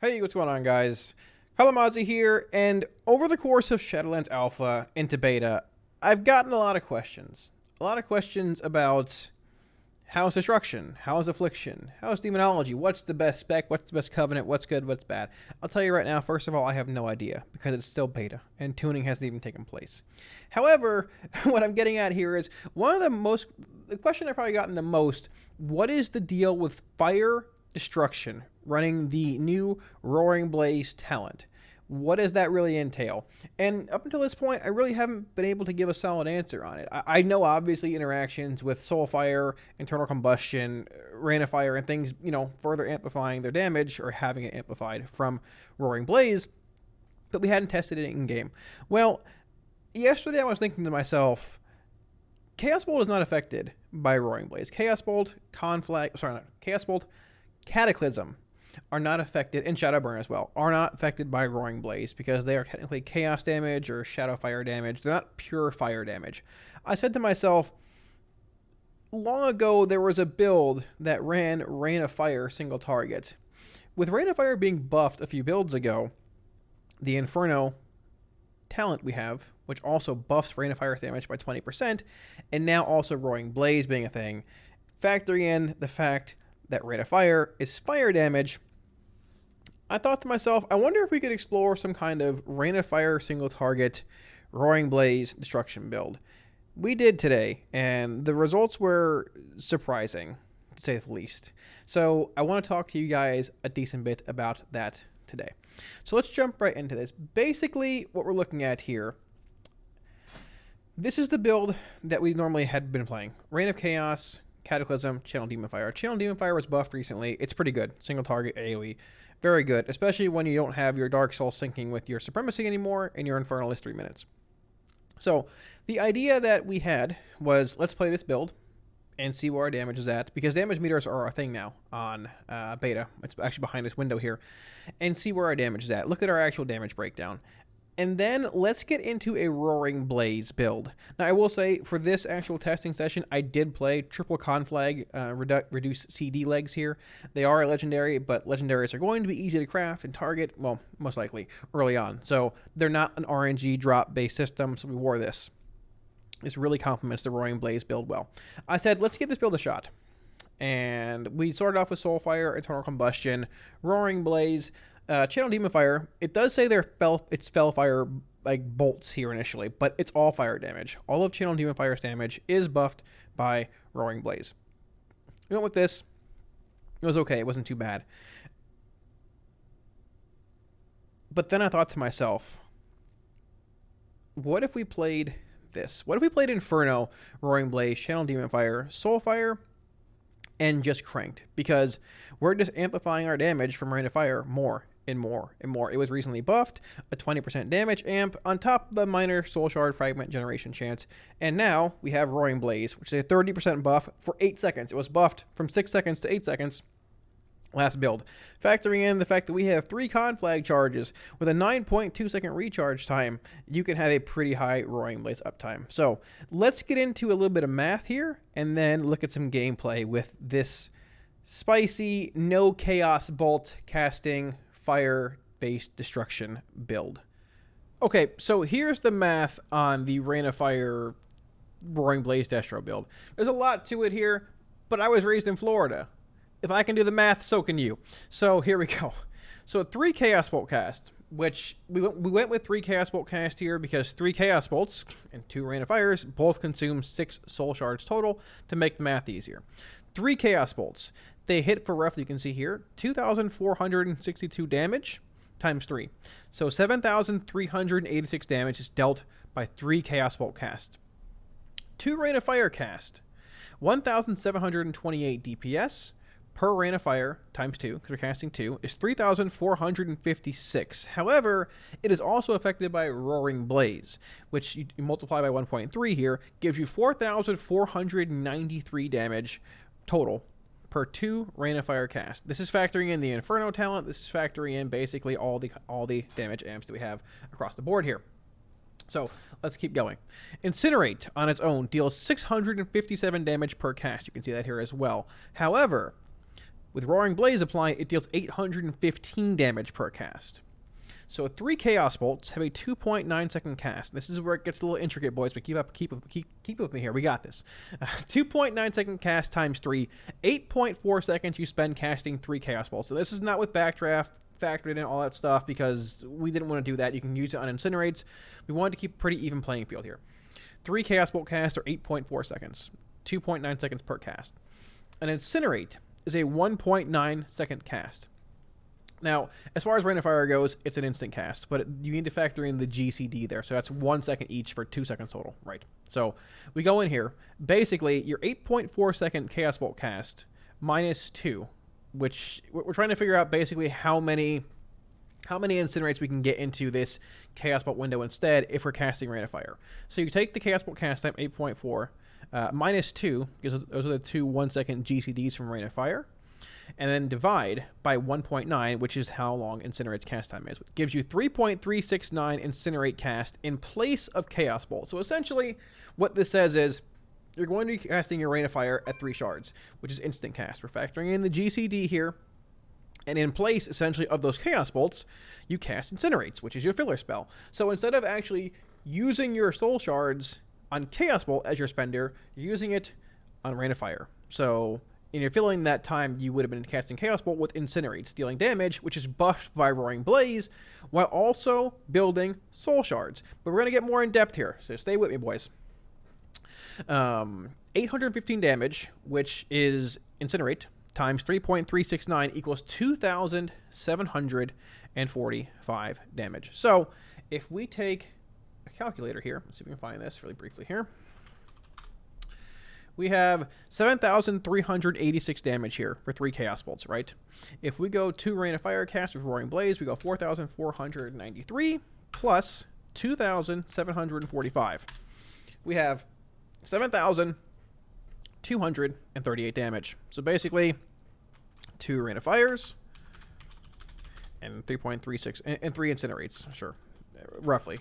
Hey, what's going on, guys? Kalamazi here, and over the course of Shadowlands Alpha into Beta, I've gotten a lot of questions. A lot of questions about how's Destruction, how's Affliction, how's Demonology, what's the best spec, what's the best Covenant, what's good, what's bad. I'll tell you right now, first of all, I have no idea, because it's still Beta, and tuning hasn't even taken place. However, what I'm getting at here is, the question I've probably gotten the most, what is the deal with Fire Destruction running the new Roaring Blaze talent? What does that really entail? And up until this point, I really haven't been able to give a solid answer on it. I know, obviously, interactions with Soulfire, Internal Combustion, Rain of Fire, and things, further amplifying their damage or having it amplified from Roaring Blaze, but we hadn't tested it in-game. Well, yesterday I was thinking to myself, Chaos Bolt is not affected by Roaring Blaze. Chaos Bolt, Cataclysm are not affected, and Shadowburn as well, are not affected by Roaring Blaze because they are technically chaos damage or shadow fire damage. They're not pure fire damage. I said to myself, long ago there was a build that ran Rain of Fire single target. With Rain of Fire being buffed a few builds ago, the Inferno talent we have, which also buffs Rain of Fire damage by 20%, and now also Roaring Blaze being a thing, factoring in the fact that Rain of Fire is fire damage, I thought to myself, I wonder if we could explore some kind of Rain of Fire single target Roaring Blaze destruction build. We did today, and the results were surprising, to say the least. So I want to talk to you guys a decent bit about that today. So let's jump right into this. Basically, what we're looking at here, this is the build that we normally had been playing. Reign of Chaos, Cataclysm, Channel Demon Fire. Channel Demon Fire was buffed recently. It's pretty good. Single target AoE. Very good, especially when you don't have your Dark Soul syncing with your Supremacy anymore and your Infernal is 3 minutes. So the idea that we had was, let's play this build and see where our damage is at, because damage meters are a thing now on Beta. It's actually behind this window here. And see where our damage is at. Look at our actual damage breakdown. And then let's get into a Roaring Blaze build. Now, I will say, for this actual testing session, I did play triple conflag, reduce CD legs here. They are a legendary, but legendaries are going to be easy to craft and target, well, most likely, early on. So they're not an RNG drop-based system, so we wore this. This really complements the Roaring Blaze build well. I said, let's give this build a shot. And we started off with Soulfire, Eternal Combustion, Roaring Blaze, Channel Demon Fire. It does say it's fell fire like bolts here initially, but it's all fire damage. All of Channel Demon Fire's damage is buffed by Roaring Blaze. We went with this. It was okay. It wasn't too bad. But then I thought to myself, what if we played this? What if we played Inferno, Roaring Blaze, Channel Demon Fire, Soulfire, and just cranked? Because we're just amplifying our damage from Rain of Fire more and more and more. It was recently buffed, a 20% damage amp on top of the minor Soul Shard fragment generation chance, and now we have Roaring Blaze, which is a 30% buff for 8 seconds. It was buffed from 6 seconds to 8 seconds last build. Factoring in the fact that we have 3 conflag charges with a 9.2 second recharge time, you can have a pretty high Roaring Blaze uptime. So let's get into a little bit of math here and then look at some gameplay with this spicy, no chaos bolt casting, fire-based destruction build. Okay, so here's the math on the Rain of Fire Roaring Blaze Destro build. There's a lot to it here, but I was raised in Florida. If I can do the math, so can you. So here we go. So 3 Chaos Bolt cast, which we went with 3 Chaos Bolt cast here because 3 Chaos Bolts and 2 Rain of Fires both consume 6 Soul Shards total to make the math easier. 3 Chaos Bolts. They hit for roughly, you can see here, 2,462 damage times 3. So 7,386 damage is dealt by 3 Chaos Bolt cast. 2 Rain of Fire cast. 1,728 DPS per Rain of Fire times 2, because we're casting 2, is 3,456. However, it is also affected by Roaring Blaze, which you multiply by 1.3 here, gives you 4,493 damage total per 2 Rain of Fire cast. This is factoring in the Inferno talent. This is factoring in basically all the damage amps that we have across the board here. So let's keep going. Incinerate on its own deals 657 damage per cast. You can see that here as well. However, With Roaring Blaze applied, it deals 815 damage per cast. So 3 Chaos Bolts have a 2.9 second cast. This is where it gets a little intricate, boys, but keep up with me here. We got this. 2.9 second cast times 3, 8.4 seconds you spend casting 3 Chaos Bolts. So this is not with Backdraft factored in, all that stuff, because we didn't want to do that. You can use it on Incinerates. We wanted to keep a pretty even playing field here. 3 Chaos Bolt casts are 8.4 seconds, 2.9 seconds per cast. An Incinerate is a 1.9 second cast. Now, as far as Rain of Fire goes, it's an instant cast, but you need to factor in the GCD there. So that's 1 second each for 2 seconds total, right? So we go in here. Basically, your 8.4 second Chaos Bolt cast minus 2, which we're trying to figure out basically how many Incinerates we can get into this Chaos Bolt window instead if we're casting Rain of Fire. So you take the Chaos Bolt cast time, 8.4, minus 2, because those are the 2 1 second GCDs from Rain of Fire, and then divide by 1.9, which is how long Incinerate's cast time is. It gives you 3.369 Incinerate cast in place of Chaos Bolt. So essentially, what this says is you're going to be casting your Rain of Fire at 3 shards, which is instant cast. We're factoring in the GCD here, and in place, essentially, of those Chaos Bolts, you cast Incinerates, which is your filler spell. So instead of actually using your Soul Shards on Chaos Bolt as your spender, you're using it on Rain of Fire. So in your filling that time, you would have been casting Chaos Bolt with Incinerates, dealing damage, which is buffed by Roaring Blaze, while also building Soul Shards. But we're going to get more in depth here, so stay with me, boys. 815 damage, which is Incinerate, times 3.369 equals 2,745 damage. So if we take a calculator here, let's see if we can find this really briefly here. We have 7,386 damage here for 3 Chaos Bolts, right? If we go 2 Rain of Fire cast with Roaring Blaze, we go 4,493 plus 2,745. We have 7,238 damage. So basically, 2 Rain of Fires and 3.36 and 3 Incinerates, sure, roughly,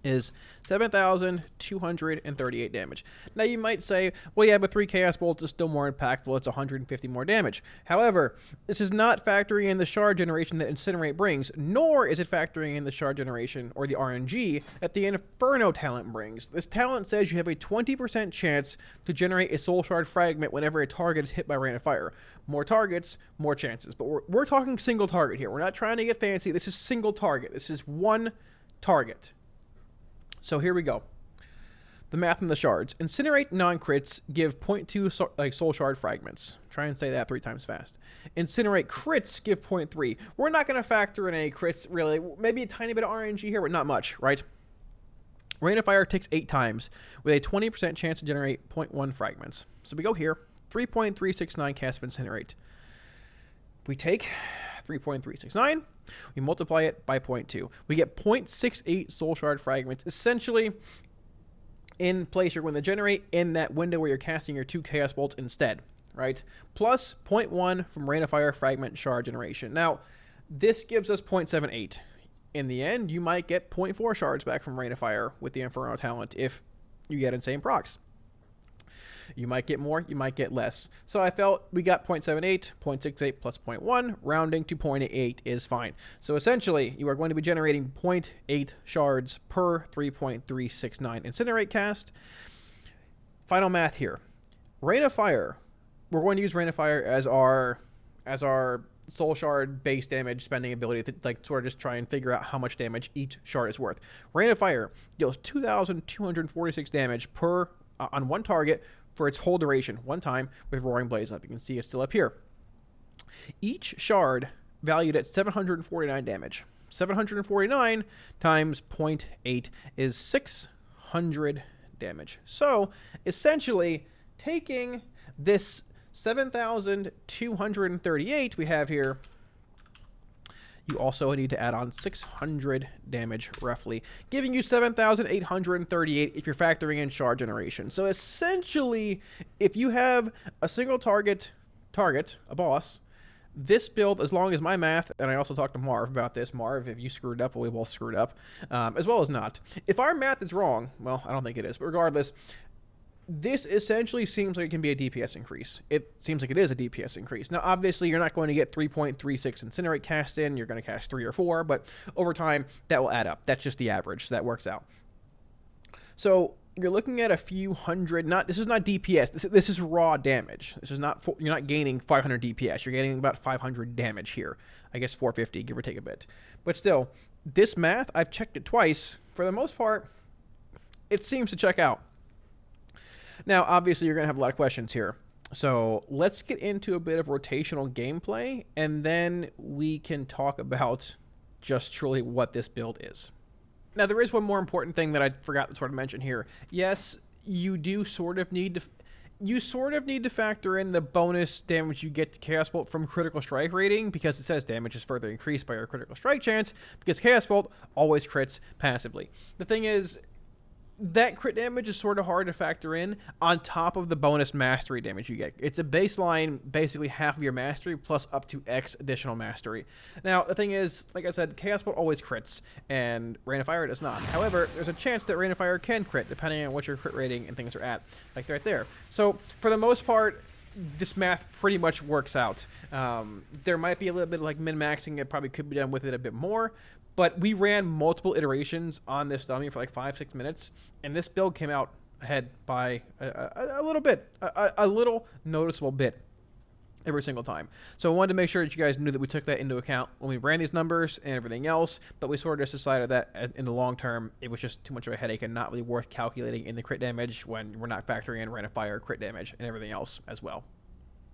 is 7,238 damage. Now you might say, well, yeah, but 3 Chaos Bolts is still more impactful. It's 150 more damage. However, this is not factoring in the shard generation that Incinerate brings, nor is it factoring in the shard generation or the RNG that the Inferno talent brings. This talent says you have a 20% chance to generate a Soul Shard fragment whenever a target is hit by Rain of Fire. More targets, more chances. But we're talking single target here. We're not trying to get fancy. This is single target. This is one target. So here we go. The math and the shards. Incinerate non-crits give 0.2 Soul Shard fragments. Try and say that 3 times fast. Incinerate crits give 0.3. We're not going to factor in any crits, really. Maybe a tiny bit of RNG here, but not much, right? Rain of Fire ticks 8 times with a 20% chance to generate 0.1 fragments. So we go here. 3.369 cast of Incinerate. We take 3.369. We multiply it by 0.2. We get 0.68 Soul Shard fragments, essentially in place you're going to generate in that window where you're casting your 2 Chaos Bolts instead, right? Plus 0.1 from Rain of Fire fragment shard generation. Now, this gives us 0.78. In the end, you might get 0.4 shards back from Rain of Fire with the Inferno talent if you get insane procs. You might get more, you might get less. So I felt we got 0.78, 0.68 plus 0.1, rounding to 0.88 is fine. So essentially, you are going to be generating 0.8 shards per 3.369 Incinerate cast. Final math here. Rain of Fire. We're going to use Rain of Fire as our Soul Shard base damage spending ability to like sort of just try and figure out how much damage each shard is worth. Rain of Fire deals 2,246 damage per on one target for its whole duration, one time with Roaring Blaze up. You can see it's still up here. Each shard valued at 749 damage. 749 times 0.8 is 600 damage. So essentially, taking this 7,238 we have here, you also need to add on 600 damage, roughly, giving you 7,838 if you're factoring in shard generation. So essentially, if you have a single target, a boss, this build, as long as my math, and I also talked to Marv about this. Marv, if you screwed up, well, we both screwed up, as well as not. If our math is wrong, well, I don't think it is, but regardless, this essentially seems like it can be a DPS increase. It seems like it is a DPS increase. Now, obviously, you're not going to get 3.36 Incinerate cast in. You're going to cast 3 or 4, but over time, that will add up. That's just the average. So that works out. So you're looking at a few hundred. This is not DPS. This is raw damage. This is not. You're not gaining 500 DPS. You're gaining about 500 damage here. I guess 450, give or take a bit. But still, this math, I've checked it twice. For the most part, it seems to check out. Now, obviously, you're going to have a lot of questions here. So let's get into a bit of rotational gameplay, and then we can talk about just truly what this build is. Now, there is one more important thing that I forgot to sort of mention here. Yes, you do sort of need to factor in the bonus damage you get to Chaos Bolt from critical strike rating, because it says damage is further increased by your critical strike chance, because Chaos Bolt always crits passively. The thing is, that crit damage is sort of hard to factor in on top of the bonus mastery damage you get. It's a baseline, basically half of your mastery plus up to X additional mastery. Now, the thing is, like I said, Chaos Bolt always crits, and Rain of Fire does not. However, there's a chance that Rain of Fire can crit, depending on what your crit rating and things are at, like right there. So, for the most part, this math pretty much works out. There might be a little bit of like min-maxing. It probably could be done with it a bit more. But we ran multiple iterations on this dummy for like 5-6 minutes, and this build came out ahead by a little bit, a little noticeable bit every single time. So I wanted to make sure that you guys knew that we took that into account when we ran these numbers and everything else, but we sort of just decided that in the long term, it was just too much of a headache and not really worth calculating in the crit damage when we're not factoring in Rain of Fire, crit damage, and everything else as well.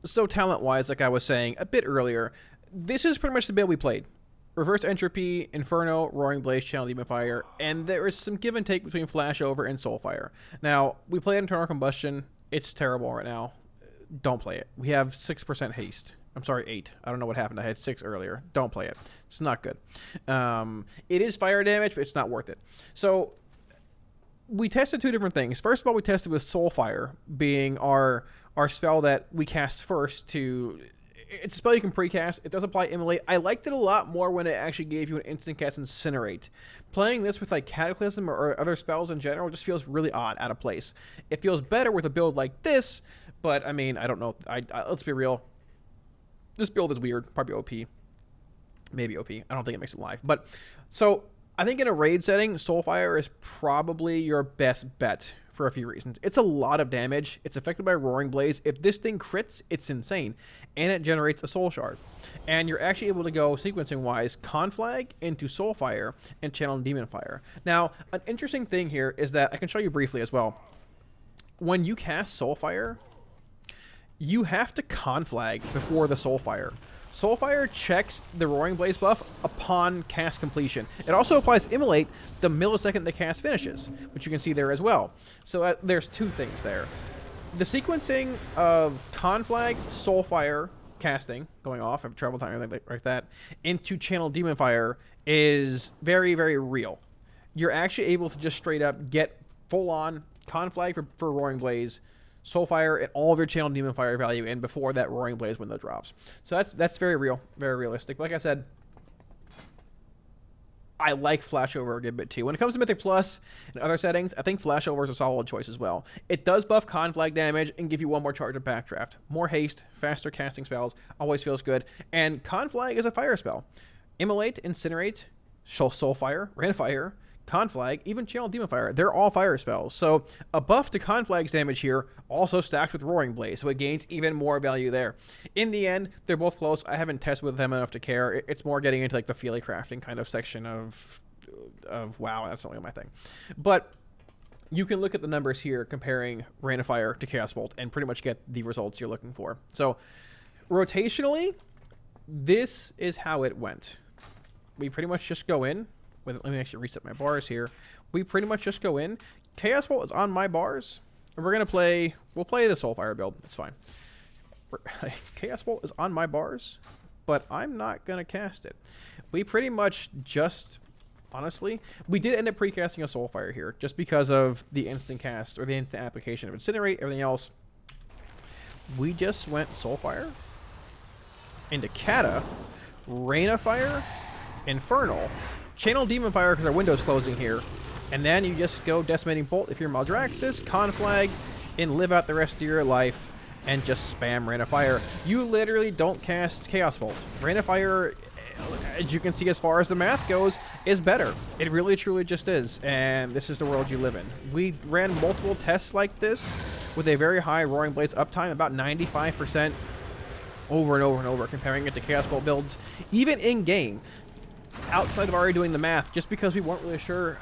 So talent-wise, like I was saying a bit earlier, this is pretty much the build we played. Reverse Entropy, Inferno, Roaring Blaze, Channel Demon Fire, and there is some give and take between Flashover and Soulfire. Now, we played Internal Combustion. It's terrible right now. Don't play it. We have 6% haste. I'm sorry, 8. I don't know what happened. I had 6 earlier. Don't play it. It's not good. It is fire damage, but it's not worth it. So, we tested 2 different things. First of all, we tested with Soulfire being our spell that we cast first to... It's a spell you can precast. It does apply Immolate. I liked it a lot more when it actually gave you an instant cast Incinerate. Playing this with like Cataclysm or other spells in general just feels really odd, out of place. It feels better with a build like this, but I mean, I don't know. Let's be real. This build is weird. Probably OP. Maybe OP. I don't think it makes it live. But so I think in a raid setting, Soulfire is probably your best bet for a few reasons. It's a lot of damage. It's affected by Roaring Blaze. If this thing crits, it's insane. And it generates a Soul Shard. And you're actually able to go, sequencing-wise, Conflag into Soulfire and Channel Demon Fire. Now, an interesting thing here is that I can show you briefly as well. When you cast Soulfire, you have to Conflag before the Soulfire. Soulfire checks the Roaring Blaze buff upon cast completion. It also applies Immolate the millisecond the cast finishes, which you can see there as well. So there's 2 things there. The sequencing of Conflag, Soulfire, casting, going off, of travel time, everything like that, into Channel Demon Fire is very, very real. You're actually able to just straight up get full-on Conflag for Roaring Blaze, Soulfire, and all of your Channel Demon Fire value in before that Roaring Blaze window drops. So that's very real, very realistic. Like I said, I like Flashover a good bit too. When it comes to Mythic Plus and other settings, I think Flashover is a solid choice as well. It does buff Conflag damage and give you 1 more charge of Backdraft. More haste, faster casting spells, always feels good. And Conflag is a fire spell. Immolate, Incinerate, Soulfire, Rain of Fire, Conflag, even Channel Demon Fire, they're all fire spells. So a buff to Conflag's damage here also stacked with Roaring Blaze, so it gains even more value there. In the end, they're both close. I haven't tested with them enough to care. It's more getting into like the feely crafting kind of section of WoW. That's not really my thing. But you can look at the numbers here comparing Rain of Fire to Chaos Bolt and pretty much get the results you're looking for. So rotationally, this is how it went. We pretty much just go in. Let me actually reset my bars here. We pretty much just go in. Chaos Bolt is on my bars. And we're going to play... We'll play the Soulfire build. It's fine. Chaos Bolt is on my bars, but I'm not going to cast it. We pretty much just... Honestly, we did end up precasting a Soulfire here, just because of the instant cast, or the instant application of Incinerate, everything else. We just went Soulfire into Kata, Rain of Fire, Infernal, Channel Demon Fire because our window's closing here, and then you just go Decimating Bolt if you're Maldraxxus, Conflag and live out the rest of your life and just spam Rain of Fire. You literally don't cast Chaos Bolt. Rain of Fire, as you can see, as far as the math goes, is better. It really truly just is, and this is the world you live in. We ran multiple tests like this with a very high Roaring Blades uptime, about 95%, over and over and over, comparing it to Chaos Bolt builds, even in game, outside of already doing the math, just because we weren't really sure.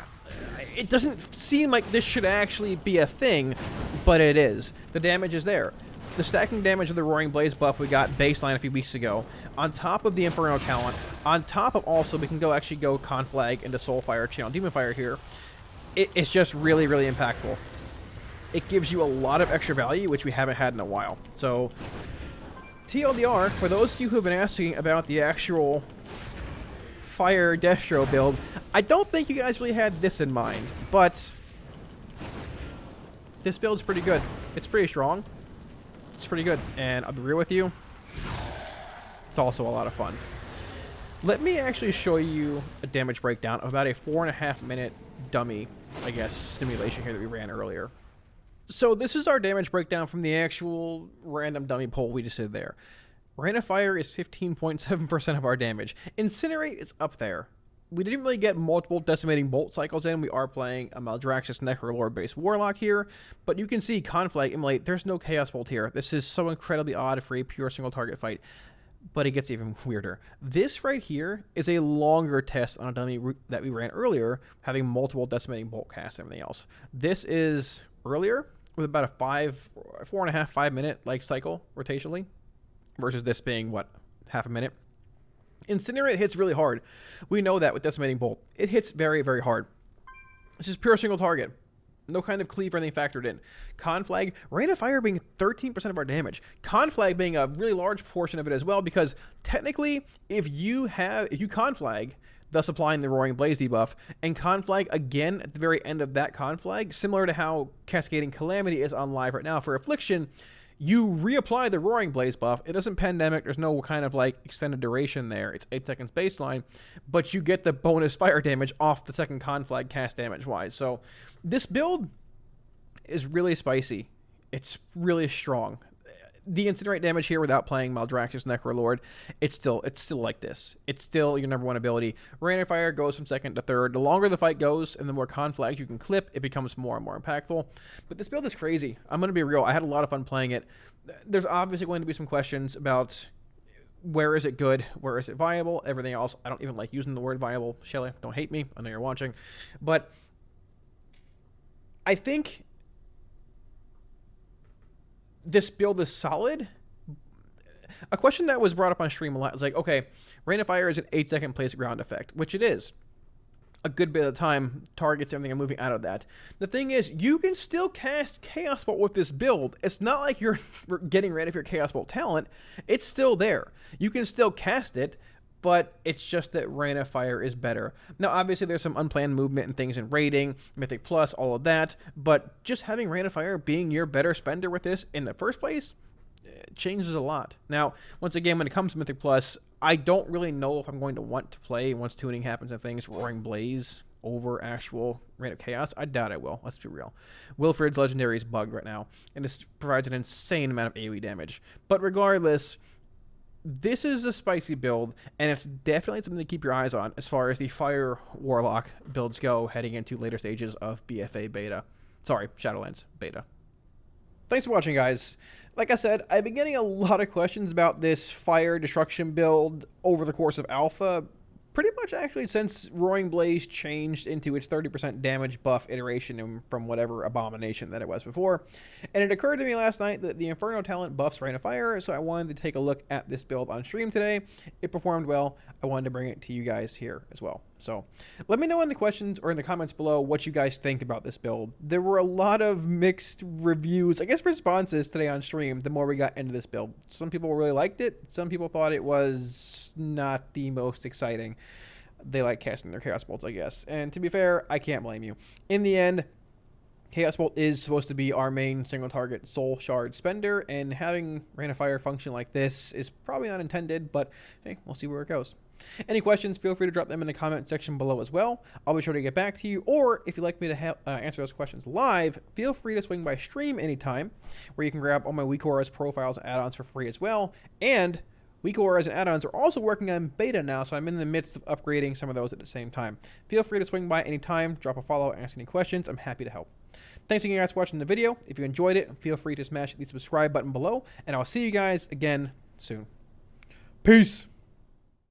It doesn't seem like this should actually be a thing, but it is. The damage is there. The stacking damage of the Roaring Blaze buff we got baseline a few weeks ago, on top of the Inferno talent, on top of also we can actually go Conflag into Soulfire, Channel Demon Fire here. It's just really, really impactful. It gives you a lot of extra value, which we haven't had in a while. So, TLDR, for those of you who have been asking about the actual Fire Destro build, I don't think you guys really had this in mind, but this build's pretty good. It's pretty strong. It's pretty good, and I'll be real with you, it's also a lot of fun. Let me actually show you a damage breakdown of about a 4.5 minute dummy, I guess, simulation here that we ran earlier. So this is our damage breakdown from the actual random dummy poll we just did there. Rain of Fire is 15.7% of our damage. Incinerate is up there. We didn't really get multiple decimating bolt cycles in. We are playing a Maldraxxus Necrolord based Warlock here, but you can see Conflag, Immolate, there's no Chaos Bolt here. This is so incredibly odd for a pure single target fight, but it gets even weirder. This right here is a longer test on a dummy that we ran earlier, having multiple decimating bolt casts and everything else. This is earlier with about a 4.5, 5 minute like cycle rotationally, versus this being what, half a minute. Incinerate hits really hard. We know that with Decimating Bolt. It hits very, very hard. This is pure single target. No kind of cleave or anything factored in. Conflag, Rain of Fire being 13% of our damage. Conflag being a really large portion of it as well, because technically, if you Conflag, thus applying the Roaring Blaze debuff, and Conflag again at the very end of that Conflag, similar to how Cascading Calamity is on live right now for Affliction, you reapply the Roaring Blaze buff. It doesn't pandemic. There's no kind of like extended duration there. It's 8 seconds baseline, but you get the bonus fire damage off the second Conflag cast damage wise. So this build is really spicy. It's really strong. The incinerate damage here without playing Maldraxxus Necrolord, it's still like this. It's still your #1 ability. Rain of Fire goes from second to third. The longer the fight goes and the more conflags you can clip, it becomes more and more impactful. But this build is crazy. I'm going to be real. I had a lot of fun playing it. There's obviously going to be some questions about where is it good, where is it viable, everything else. I don't even like using the word viable. Shelly, don't hate me. I know you're watching. But I think this build is solid. A question that was brought up on stream a lot is like, okay, Rain of Fire is an 8 second place ground effect, which it is. A good bit of the time, targets, everything are moving out of that. The thing is, you can still cast Chaos Bolt with this build. It's not like you're getting rid of your Chaos Bolt talent. It's still there. You can still cast it, but it's just that Rain of Fire is better. Now, obviously, there's some unplanned movement and things in raiding, Mythic Plus, all of that, but just having Rain of Fire being your better spender with this in the first place changes a lot. Now, once again, when it comes to Mythic Plus, I don't really know if I'm going to want to play, once tuning happens and things, Roaring Blaze over actual Rain of Chaos. I doubt I will. Let's be real. Wilfred's Legendary is bugged right now, and this provides an insane amount of AoE damage. But regardless, this is a spicy build, and it's definitely something to keep your eyes on as far as the Fire Warlock builds go heading into later stages of BFA beta. Sorry, Shadowlands beta. Thanks for watching, guys. Like I said, I've been getting a lot of questions about this Fire Destruction build over the course of Alpha. Pretty much actually since Roaring Blaze changed into its 30% damage buff iteration from whatever abomination that it was before. And it occurred to me last night that the Inferno talent buffs Rain of Fire, so I wanted to take a look at this build on stream today. It performed well. I wanted to bring it to you guys here as well. So let me know in the questions or in the comments below what you guys think about this build. There were a lot of mixed reviews, I guess responses today on stream the more we got into this build. Some people really liked it. Some people thought it was not the most exciting. They like casting their Chaos Bolts, I guess. And to be fair, I can't blame you. In the end, Chaos Bolt is supposed to be our main single target soul shard spender, and having Rain of Fire function like this is probably not intended, but hey, we'll see where it goes. Any questions, feel free to drop them in the comment section below as well. I'll be sure to get back to you. Or if you'd like me to answer those questions live, feel free to swing by stream anytime, where you can grab all my WeakAuras profiles and add-ons for free as well. And WeakAuras and add-ons are also working on beta now, so I'm in the midst of upgrading some of those at the same time. Feel free to swing by anytime, drop a follow, ask any questions. I'm happy to help. Thanks again, guys, for watching the video. If you enjoyed it, feel free to smash the subscribe button below, and I'll see you guys again soon. Peace!